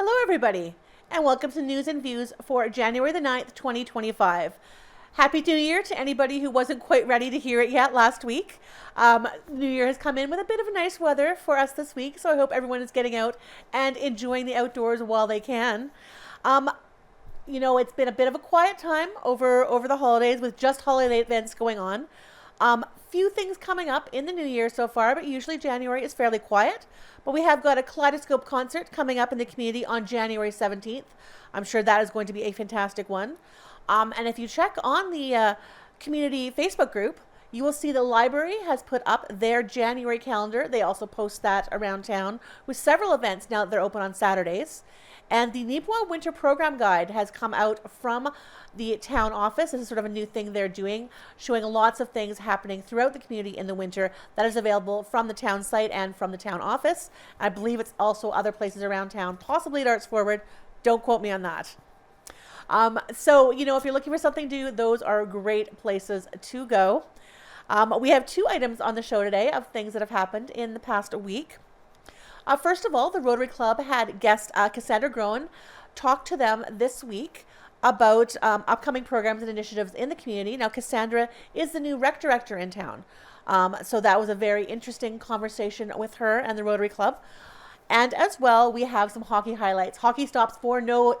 Hello everybody, and welcome to News and Views for January the 9th, 2025. Happy New Year to anybody who wasn't quite ready to hear it yet last week. New Year has come in with a bit of nice weather for us this week, so I hope everyone is getting out and enjoying the outdoors while they can. It's been a bit of a quiet time over the holidays with just holiday events going on. Few things coming up in the new year so far, but usually January is fairly quiet. But we have got a Kaleidoscope concert coming up in the community on January 17th. I'm sure that is going to be a fantastic one. And if you check on the community Facebook group, you will see the library has put up their January calendar. They also post that around town with several events now that they're open on Saturdays. And the Neepawa Winter Program Guide has come out from the town office. This is sort of a new thing they're doing, showing lots of things happening throughout the community in the winter that is available from the town site and from the town office. I believe it's also other places around town, possibly at Arts Forward. Don't quote me on that. If you're looking for something to do, those are great places to go. We have two items on the show today of things that have happened in the past week. First of all, the Rotary Club had guest Cassandra Groen talk to them this week about upcoming programs and initiatives in the community. Now, Cassandra is the new rec director in town. So that was a very interesting conversation with her and the Rotary Club. And as well, we have some hockey highlights. Hockey stops for no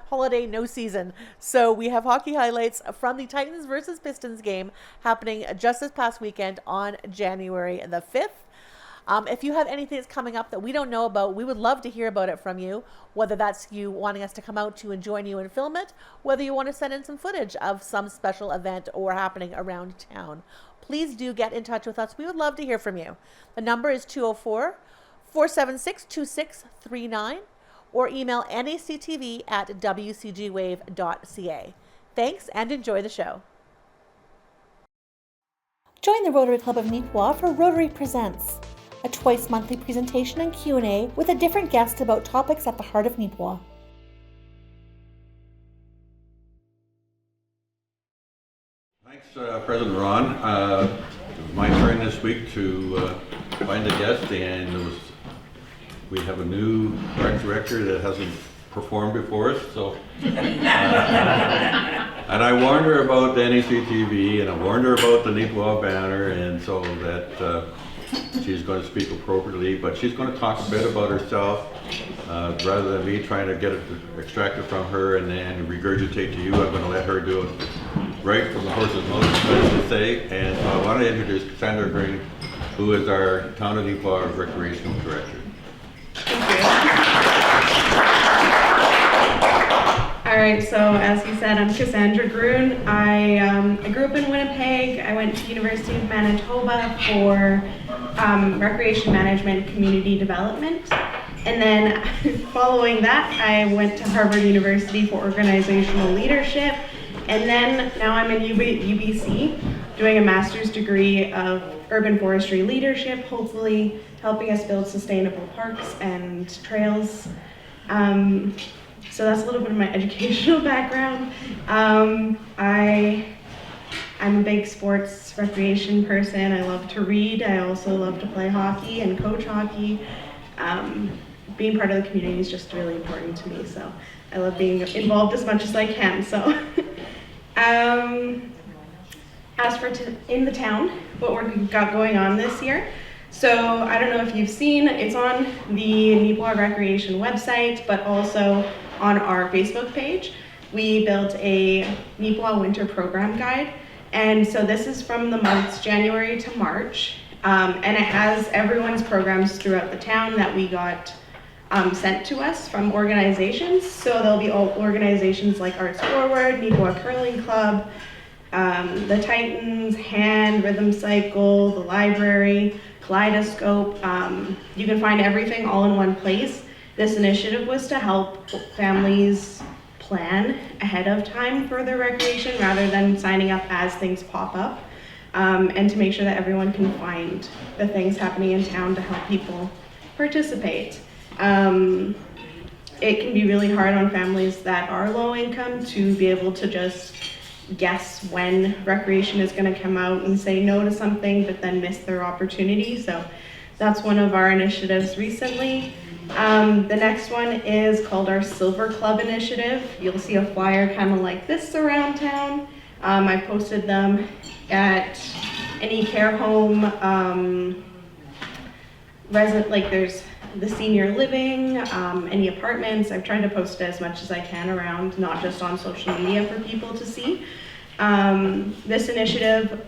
holiday, no season. So we have hockey highlights from the Titans versus Pistons game happening just this past weekend on January the 5th. If you have anything that's coming up that we don't know about, we would love to hear about it from you, whether that's you wanting us to come out to and join you and film it, whether you want to send in some footage of some special event or happening around town. Please do get in touch with us. We would love to hear from you. The number is 204-476-2639 or email nactv@wcgwave.ca. Thanks and enjoy the show. Join the Rotary Club of Neepawa for Rotary Presents, a twice monthly presentation and Q&A with a different guest about topics at the heart of Neepawa. Thanks, President Ron. It was my turn this week to find a guest, and we have a new rec director that hasn't performed before us. So, and I warned her about the NACTV, and I warned her about the Neepawa banner, and so that she's going to speak appropriately, but she's going to talk a bit about herself rather than me trying to get it extracted from her and then regurgitate to you. I'm going to let her do it right from the horse's mouth, as they say. And so I want to introduce Cassandra Groen, who is our Town of Neepawa Recreational Director. Thank you. All right, so as he said, I'm Cassandra Groen. I grew up in Winnipeg. I went to University of Manitoba for recreation management, community development. And then following that, I went to Harvard University for organizational leadership. And then now I'm in UBC doing a master's degree of urban forestry leadership, hopefully helping us build sustainable parks and trails. So that's a little bit of my educational background. I'm a big sports recreation person. I love to read. I also love to play hockey and coach hockey. Being part of the community is just really important to me, so I love being involved as much as I can. So, as for in the town, what we've got going on this year. So I don't know if you've seen, it's on the Neepawa Recreation website, but also on our Facebook page. We built a Neepawa Winter Program Guide. And so this is from the months January to March. And it has everyone's programs throughout the town that we got sent to us from organizations. So there'll be all organizations like Arts Forward, Neepawa Curling Club, the Titans, Hand, Rhythm Cycle, the library, Kaleidoscope. You can find everything all in one place. This initiative was to help families plan ahead of time for their recreation rather than signing up as things pop up, and to make sure that everyone can find the things happening in town to help people participate. It can be really hard on families that are low income to be able to just guess when recreation is going to come out and say no to something but then miss their opportunity. So that's one of our initiatives recently. The next one is called our Silver Club Initiative. You'll see a flyer kind of like this around town. I posted them at any care home, there's the senior living, any apartments. I've tried to post it as much as I can around, not just on social media for people to see. This initiative,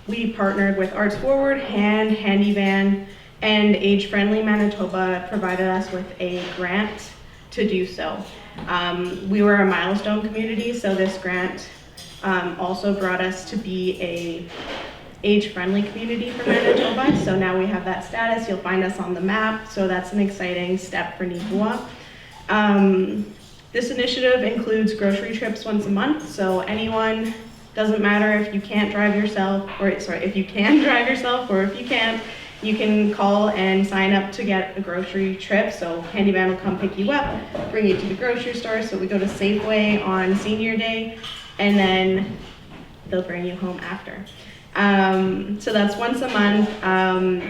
we partnered with Arts Forward, Handy Van, and Age Friendly Manitoba provided us with a grant to do so. We were a milestone community, so this grant also brought us to be a age-friendly community for Manitoba. So now we have that status. You'll find us on the map, so that's an exciting step for Neepawa. This initiative includes grocery trips once a month, so anyone, doesn't matter if you can't drive yourself, if you can drive yourself or if you can't, you can call and sign up to get a grocery trip. So Handyman will come pick you up, bring you to the grocery store. So we go to Safeway on senior day, and then they'll bring you home after. So that's once a month.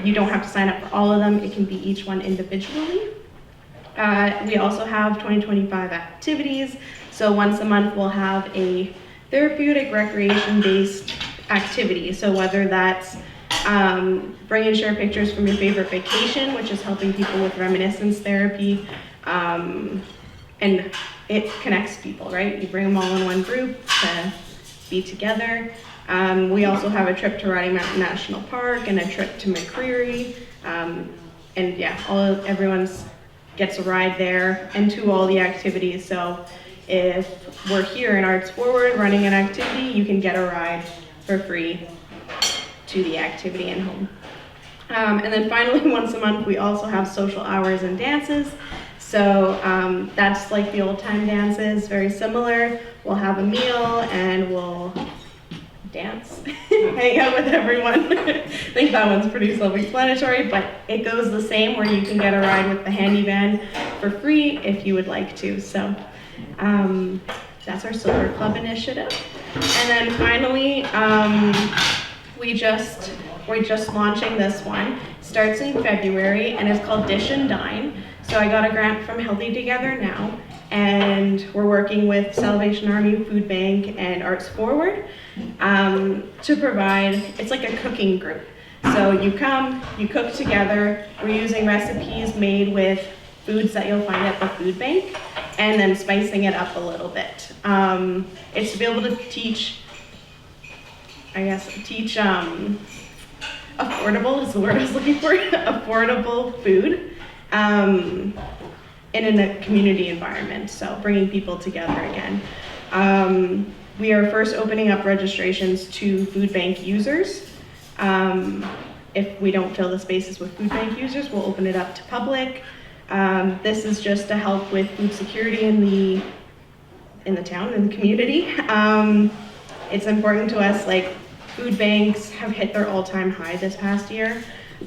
You don't have to sign up for all of them. It can be each one individually. We also have 2025 activities. So once a month we'll have a therapeutic recreation-based activity. So whether that's bring and share pictures from your favorite vacation, which is helping people with reminiscence therapy, and it connects people, right? You bring them all in one group to be together. We also have a trip to Rocky Mountain National Park and a trip to McCreary, and yeah, everyone's gets a ride there and to all the activities. So if we're here in Arts Forward running an activity, you can get a ride for free to the activity and home. And then finally, once a month, we also have social hours and dances. So that's like the old time dances, very similar. We'll have a meal and we'll dance, hang out with everyone. I think that one's pretty self-explanatory, but it goes the same where you can get a ride with the handy van for free if you would like to. So that's our Silver Club initiative. And then finally, we're just launching this one. It starts in February and it's called Dish and Dine. So I got a grant from Healthy Together Now, and we're working with Salvation Army Food Bank and Arts Forward to provide, it's like a cooking group. So you come, you cook together, we're using recipes made with foods that you'll find at the food bank, and then spicing it up a little bit. It's to be able to teach affordable is the word I was looking for, affordable food in a community environment, so bringing people together again. We are first opening up registrations to food bank users. If we don't fill the spaces with food bank users, we'll open it up to public. This is just to help with food security in the town, in the community. It's important to us, like food banks have hit their all-time high this past year.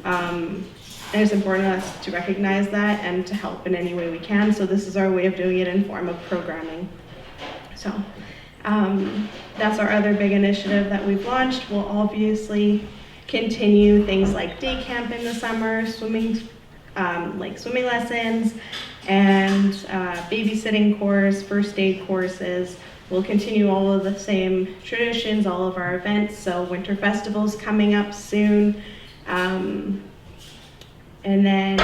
And it's important to us to recognize that and to help in any way we can. So this is our way of doing it in form of programming. So that's our other big initiative that we've launched. We'll obviously continue things like day camp in the summer, swimming lessons, and babysitting course, first aid courses. We'll continue all of the same traditions, all of our events. So Winter Festival's coming up soon. And then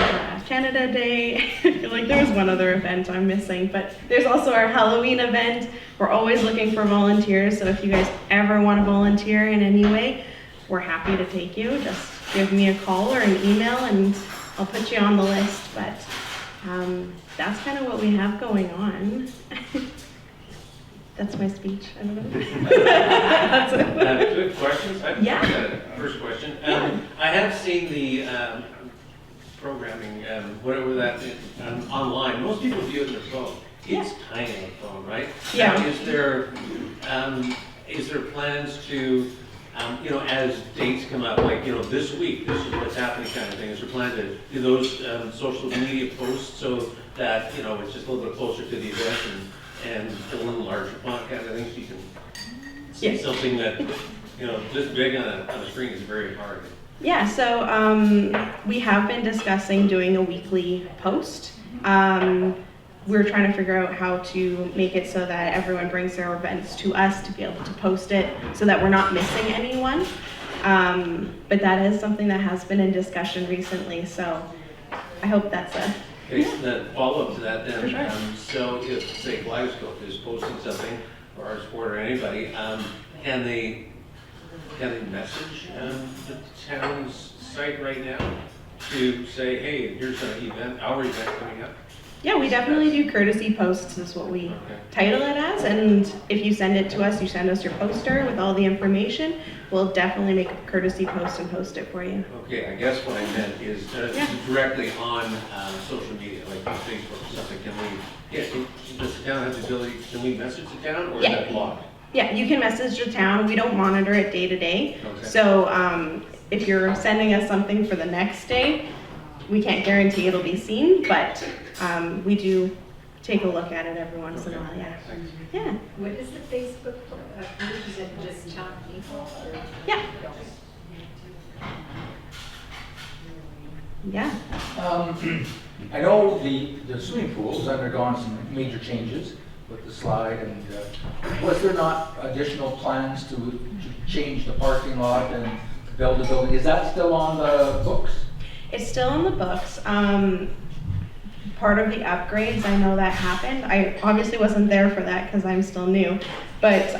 Canada Day. I feel like there was one other event I'm missing, but there's also our Halloween event. We're always looking for volunteers, so if you guys ever want to volunteer in any way, we're happy to take you. Just give me a call or an email and I'll put you on the list. But that's kind of what we have going on. That's my speech. I don't know. That's it. Good questions. Yeah. First question. Yeah. I have seen the programming, whatever that is, online. Most people view it on their phone. It's tiny on the phone, right? Yeah. Now, is there plans to, as dates come up, like, this week, this is what's happening kind of thing, is there plan to do those social media posts so that, it's just a little bit closer to the event and a little larger font kind of thing, so you can see something that, this big on a screen is very hard. Yeah, so we have been discussing doing a weekly post. We're trying to figure out how to make it so that everyone brings their events to us to be able to post it so that we're not missing anyone. But that is something that has been in discussion recently, so I hope that's a... Okay, then follow up to that then. For sure. So if, say, Glasgow is posting something, or our sport or anybody, can they message the town's site right now to say, hey, here's an event, our event coming up? Yeah, we definitely do courtesy posts is what we title it as, and if you send it to us, you send us your poster with all the information, we'll definitely make a courtesy post and post it for you. Okay, I guess what I meant is directly on social media, like on Facebook or something. Can we, does the town have the ability, can we message the town, or is that blocked? Yeah, you can message the town. We don't monitor it day to day. Okay. So if you're sending us something for the next day, we can't guarantee it'll be seen, but we do take a look at it every once in a while, yeah. Thanks. Yeah. What is the Facebook group? Is it just town people? Or? Yeah. Yeah. I know the swimming pool's undergone some major changes with the slide, and was there not additional plans to change the parking lot and build a building? Is that still on the books? It's still in the books. Part of the upgrades, I know that happened. I obviously wasn't there for that because I'm still new, but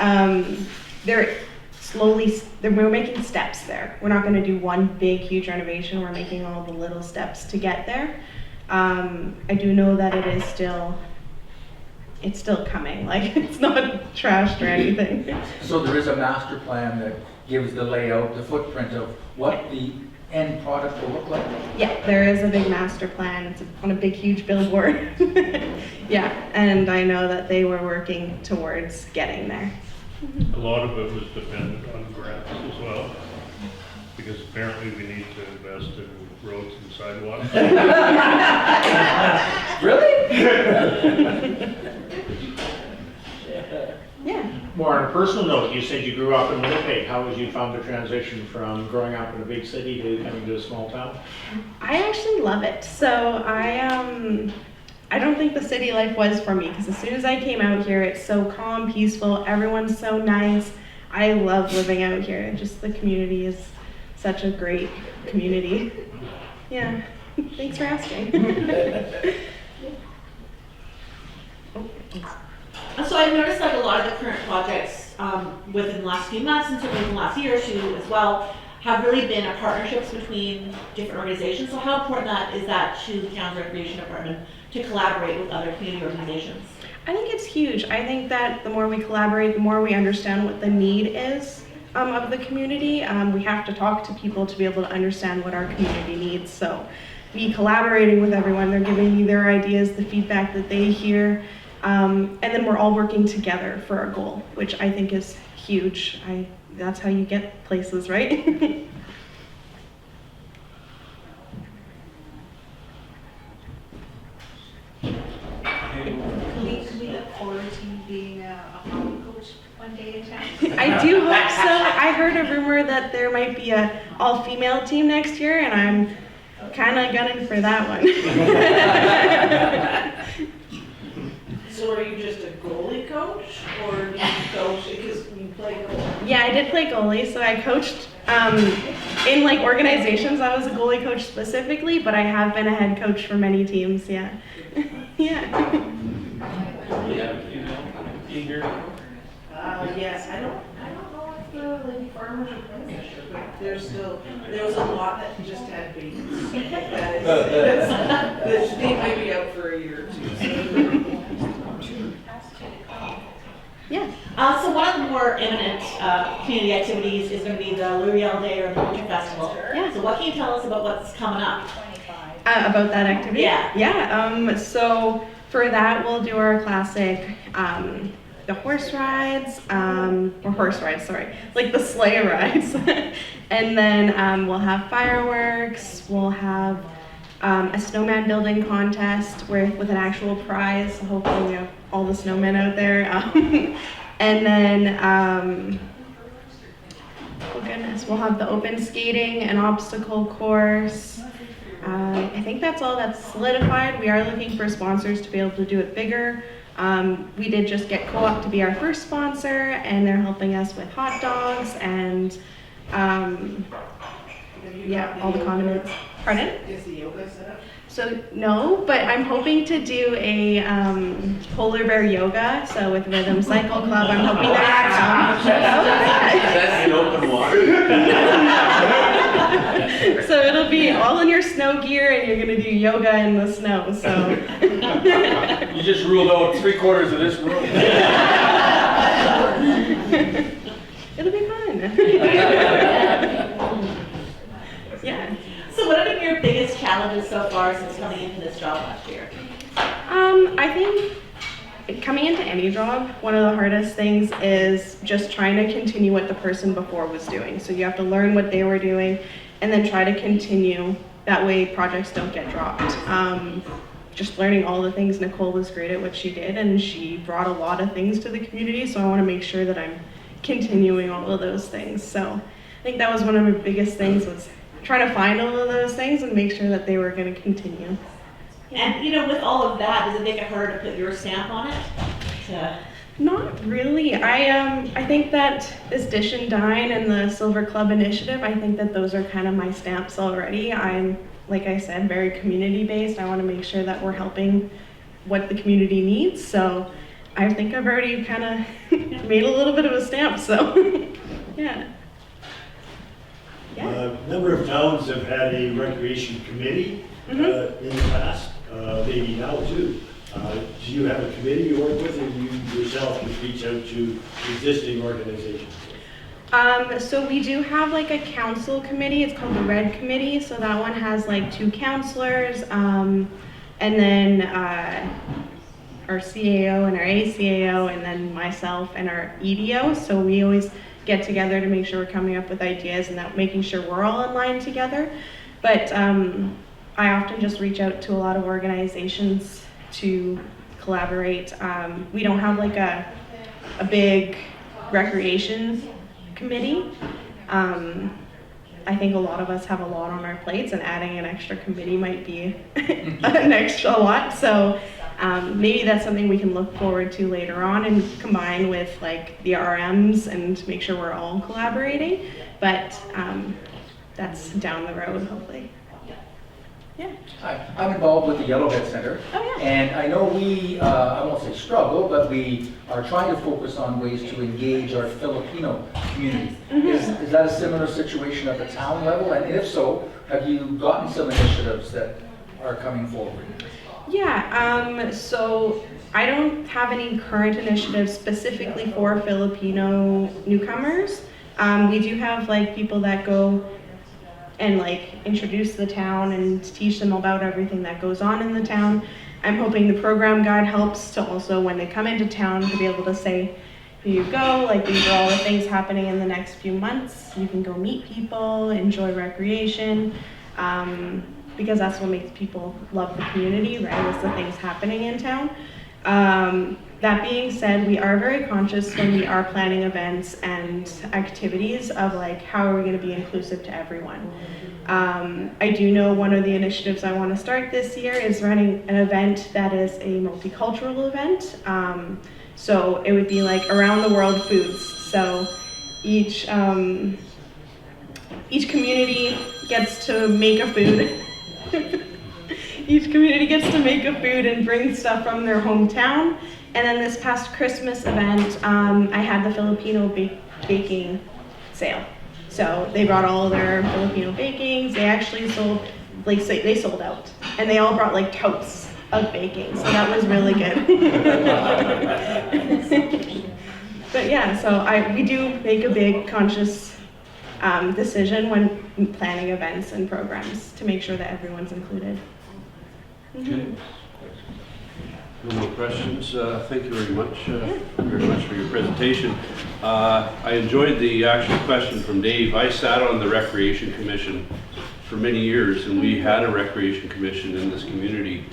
we're making steps there. We're not going to do one big, huge renovation. We're making all the little steps to get there. I do know that it's still coming. Like, it's not trashed or anything. So there is a master plan that gives the layout, the footprint of what the end product will look like? Yeah, there is a big master plan. It's on a big, huge billboard. Yeah, and I know that they were working towards getting there. A lot of it was dependent on grants as well, because apparently we need to invest in roads and sidewalks. Really? Yeah. More on a personal note, you said you grew up in Winnipeg. How has you found the transition from growing up in a big city to coming to a small town? I actually love it. So I don't think the city life was for me, because as soon as I came out here, it's so calm, peaceful. Everyone's so nice. I love living out here. Just the community is such a great community. Yeah. Thanks for asking. So I've noticed like a lot of the current projects within the last few months and certainly in the last year or two as well have really been partnerships between different organizations. So how important is that to the town's recreation department to collaborate with other community organizations? I think it's huge. I think that the more we collaborate, the more we understand what the need is of the community. We have to talk to people to be able to understand what our community needs. So be collaborating with everyone. They're giving me their ideas, the feedback that they hear. And then we're all working together for our goal, which I think is huge. That's how you get places, right? Can we look forward to you being a hockey coach one day in town? I do hope so. I heard a rumor that there might be a all-female team next year, and I'm kind of gunning for that one. So are you just a goalie coach, or do you coach because you play goalie? Yeah, I did play goalie, so I coached in like organizations. I was a goalie coach specifically, but I have been a head coach for many teams. Yeah, yeah. Yeah, you know, eager. Yes, I don't know if the Lady Farmers are playing this year, but there was a lot that just had babies. They might be out for a year or two. So. Yeah. So one of the more imminent community activities is going to be the L'Oreal Day or the Winter Festival. Yeah. So what can you tell us about what's coming up? About that activity? Yeah. Yeah. So for that, we'll do our classic, the horse rides, like the sleigh rides. And then we'll have fireworks. We'll have a snowman building contest with an actual prize. Hopefully we have all the snowmen out there. And then Oh goodness, we'll have the open skating, an obstacle course. I think that's all that's solidified. We are looking for sponsors to be able to do it bigger. We did just get Co-op to be our first sponsor, and they're helping us with hot dogs and yeah, all the condiments. Pardon? Is the yoga set up? So no, but I'm hoping to do a polar bear yoga. So with Rhythm Cycle Club, I'm hoping That's the open water. So it'll be all in your snow gear, and you're gonna do yoga in the snow. So You just ruled out 3/4 of this room. it'll be fun. Yeah. So what have been your biggest challenges so far since coming into this job last year? I think coming into any job, one of the hardest things is just trying to continue what the person before was doing. So you have to learn what they were doing and then try to continue. That way projects don't get dropped. Just learning all the things. Nicole was great at what she did, and she brought a lot of things to the community, so I want to make sure that I'm continuing all of those things. So I think that was one of my biggest things, was trying to find all of those things and make sure that they were going to continue. And you know, with all of that, does it make it harder to put your stamp on it? Not really. I think that this Dish and Dine and the Silver Club Initiative, I think that those are kind of my stamps already. I'm, like I said, very community based. I want to make sure that we're helping what the community needs. So I think I've already kind of made a little bit of a stamp. So yeah. A number of towns have had a recreation committee in the past, maybe now too. Do you have a committee you work with, or you yourself just reach out to existing organizations? So we do have like a council committee. It's called the Red Committee. So that one has like 2 counselors, and then our CAO and our ACAO, and then myself and our EDO. So we always get together to make sure we're coming up with ideas and that making sure we're all in line together. But I often just reach out to a lot of organizations to collaborate. We don't have like a big recreation committee. I think a lot of us have a lot on our plates, and adding an extra committee might be an extra lot. So maybe that's something we can look forward to later on and combine with like the RMs and make sure we're all collaborating. But that's down the road, hopefully. Yeah. Hi, I'm involved with the Yellowhead Center. Oh, yeah. And I know we, I won't say struggle, but we are trying to focus on ways to engage our Filipino community. Is that a similar situation at the town level? And if so, have you gotten some initiatives that are coming forward? Yeah, so I don't have any current initiatives specifically for Filipino newcomers. We do have like people that go and like introduce the town and teach them about everything that goes on in the town. I'm hoping the program guide helps to also, when they come into town, to be able to say, here you go, like these are all the things happening in the next few months. You can go meet people, enjoy recreation, because that's what makes people love the community, right, is the things happening in town. That being said, we are very conscious when we are planning events and activities of like, how are we going to be inclusive to everyone? I do know one of the initiatives I want to start this year is running an event that is a multicultural event. So it would be like around the world foods. So each community gets to make a food. Each community gets to make a food and bring stuff from their hometown. And then this past Christmas event, I had the Filipino baking sale. So they brought all their Filipino bakings. They actually sold, like they sold out. And they all brought like totes of baking. So that was really good. But yeah, so we do make a big conscious decision when planning events and programs to make sure that everyone's included. Okay. No more questions. Thank you very much for your presentation. I enjoyed the actual question from Dave. I sat on the Recreation Commission for many years, and we had a Recreation Commission in this community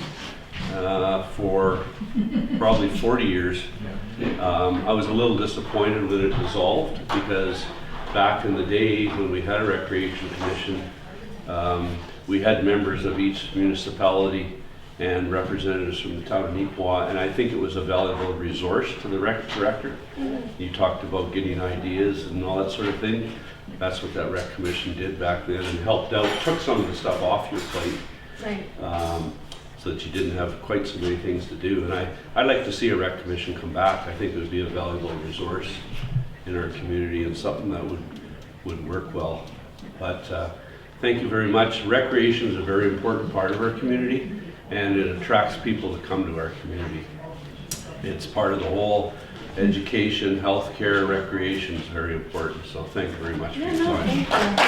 for probably 40 years. I was a little disappointed when it dissolved because back in the day when we had a recreation commission, we had members of each municipality and representatives from the town of Neepawa, and I think it was a valuable resource to the rec director. You talked about getting ideas and all that sort of thing. That's what that rec commission did back then, and helped out, took some of the stuff off your plate. Right. So that you didn't have quite so many things to do. And I'd like to see a rec commission come back. I think it would be a valuable resource in our community and something that would work well. But thank you very much. Recreation is a very important part of our community, and it attracts people to come to our community. It's part of the whole education, healthcare, recreation is very important. So thank you very much for your time. Thank you.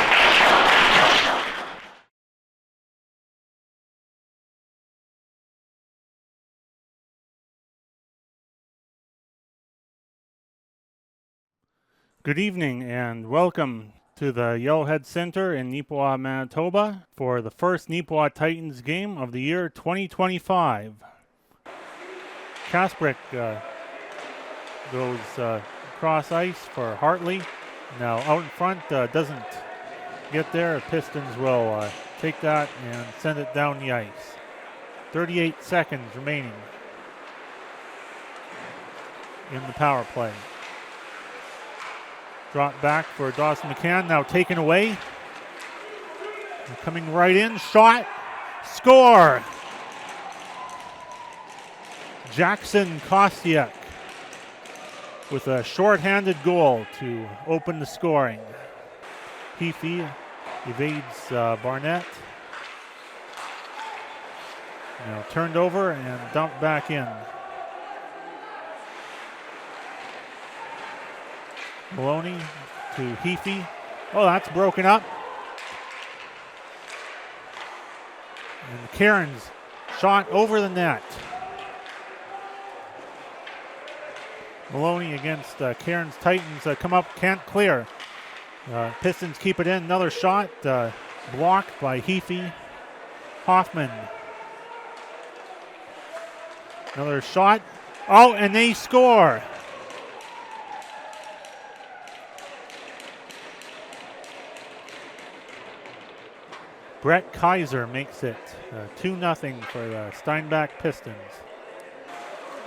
Good evening and welcome to the Yellowhead Center in Neepawa, Manitoba for the first Neepawa Titans game of the year 2025. Kasprick goes across ice for Hartley. Now out in front, doesn't get there. Pistons will take that and send it down the ice. 38 seconds remaining in the power play. Drop back for Dawson McCann, now taken away. Coming right in, shot, score! Jackson Kostiak with a short-handed goal to open the scoring. Heafy evades Barnett. Now turned over and dumped back in. Maloney to Heafy. Oh, that's broken up. And Cairns shot over the net. Maloney against Cairns Titans come up, can't clear. Pistons keep it in. Another shot blocked by Heafy. Hoffman. Another shot. Oh, and they score. Brett Kaiser makes it 2-0 for the Steinbach Pistons.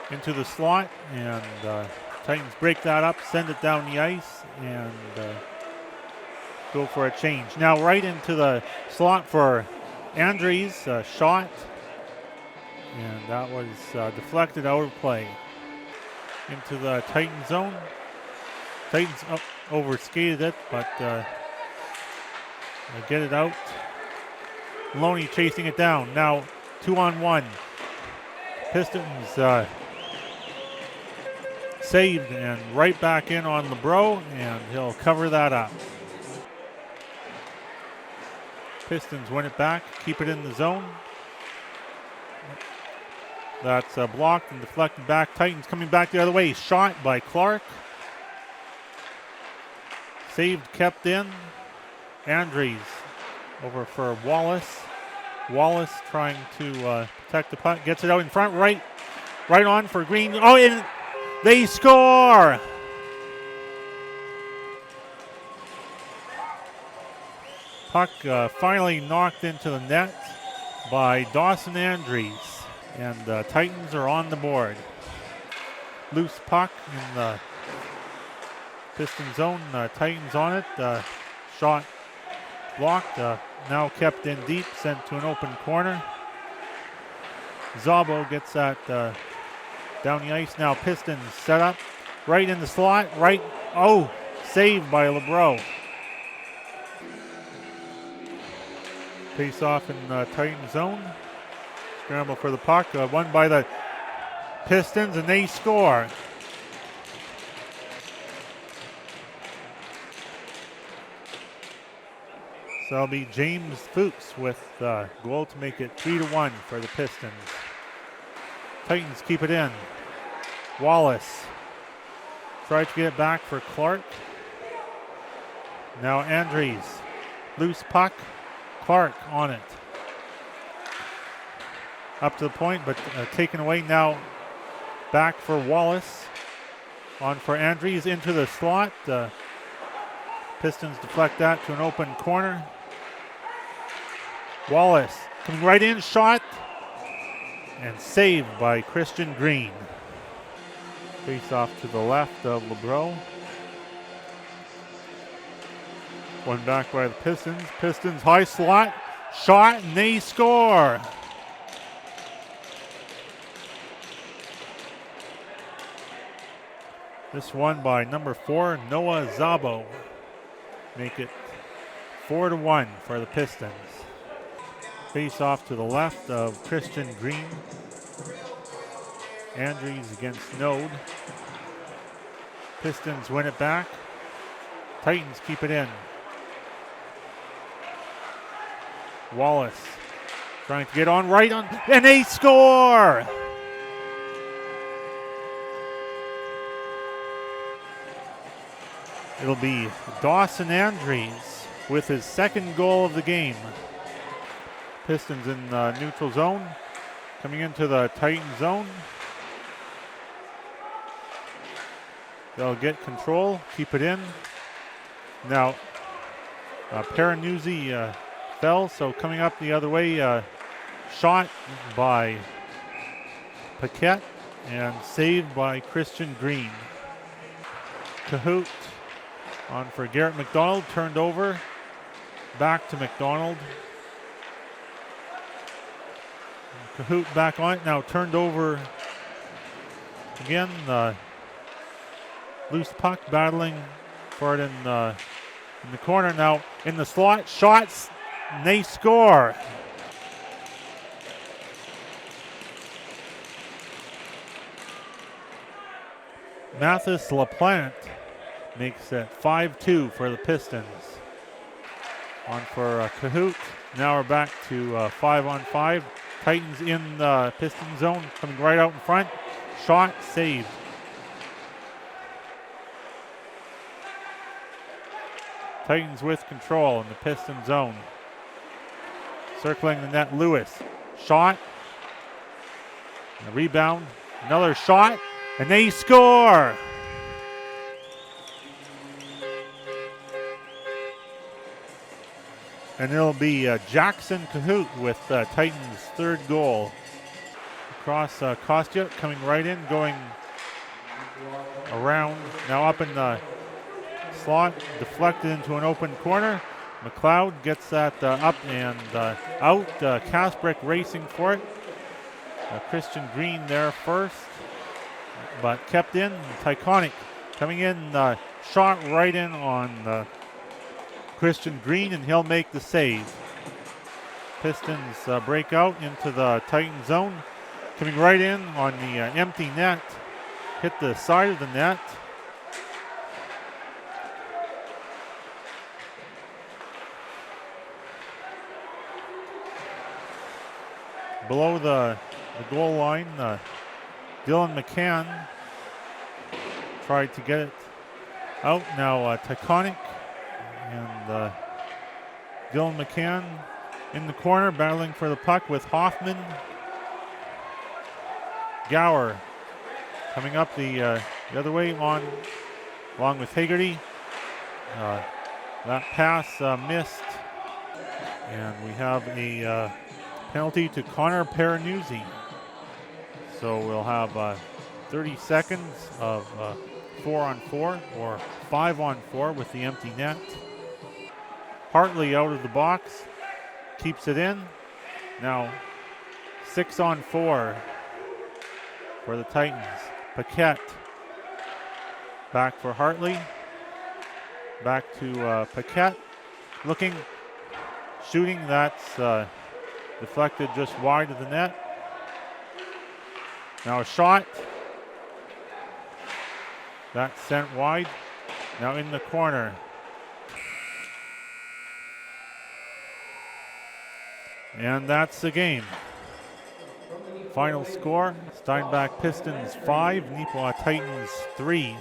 Into the slot, and Titans break that up, send it down the ice, and go for a change. Now right into the slot for Andres, shot, and that was deflected out of play. Into the Titan zone. Titans overskated it, but get it out. Maloney chasing it down. Now 2-on-1. Pistons saved and right back in on LeBreau, and he'll cover that up. Pistons win it back, keep it in the zone. That's blocked and deflected back. Titans coming back the other way. Shot by Clark. Saved, kept in. Andres over for Wallace. Wallace trying to protect the puck. Gets it out in front. Right on for Green. Oh, and they score! Puck finally knocked into the net by Dawson Andres. And the Titans are on the board. Loose puck in the Piston zone. Titans on it. Shot blocked. Now kept in deep, sent to an open corner. Zabo gets that down the ice. Now Pistons set up. Right in the slot. Right. Oh, saved by LeBreau. Face off in Titan zone. Scramble for the puck. Won by the Pistons, and they score. So it'll be James Fuchs with goal to make it 3-1 for the Pistons. Titans keep it in. Wallace tried to get it back for Clark. Now Andres. Loose puck. Clark on it. Up to the point, but taken away. Now back for Wallace. On for Andres into the slot. Pistons deflect that to an open corner. Wallace coming right in, shot, and saved by Christian Green. Face off to the left of LeBreau. One back by the Pistons. Pistons high slot, shot, and they score. This one by number 4, Noah Zabo. Make it 4-1 for the Pistons. Face off to the left of Christian Green. Andrews against Node. Pistons win it back. Titans keep it in. Wallace trying to get on right on, and they score! It'll be Dawson Andrews with his second goal of the game. Pistons in neutral zone, coming into the Titan zone. They'll get control, keep it in. Now, Paranuzzi fell, so coming up the other way, shot by Paquette and saved by Christian Green. Cahoot on for Garrett McDonald, turned over, back to McDonald. Cahoot back on it, now turned over again. Loose puck, battling for it in the corner. Now in the slot, shots, and they score. Mathis LaPlante makes it 5-2 for the Pistons. On for Cahoot. Now we're back to 5-on-5. Titans in the Piston zone, coming right out in front. Shot, saved. Titans with control in the Piston zone. Circling the net, Lewis. Shot. And a rebound. Another shot. And they score! And it'll be Jackson Cahoot with Titans' third goal. Across Kostya, coming right in, going around. Now up in the slot, deflected into an open corner. McLeod gets that up and out. Kasbrick racing for it. Christian Green there first, but kept in. Tyconic coming in, shot right in on Christian Green, and he'll make the save. Pistons break out into the Titan zone. Coming right in on the empty net. Hit the side of the net. Below the goal line, Dylan McCann tried to get it out. Now Tyconic and Dylan McCann in the corner, battling for the puck with Hoffman. Gower coming up the other way on, along with Hagerty. That pass missed, and we have a penalty to Connor Paranuzzi. So we'll have 30 seconds of 4-on-4 or 5-on-4 with the empty net. Hartley out of the box, keeps it in. Now 6-on-4 for the Titans. Paquette back for Hartley. Back to Paquette. Looking, shooting, that's deflected just wide of the net. Now a shot. That's sent wide. Now in the corner. And that's the game. Final score, Steinbach Pistons 5, Neepawa Titans 3.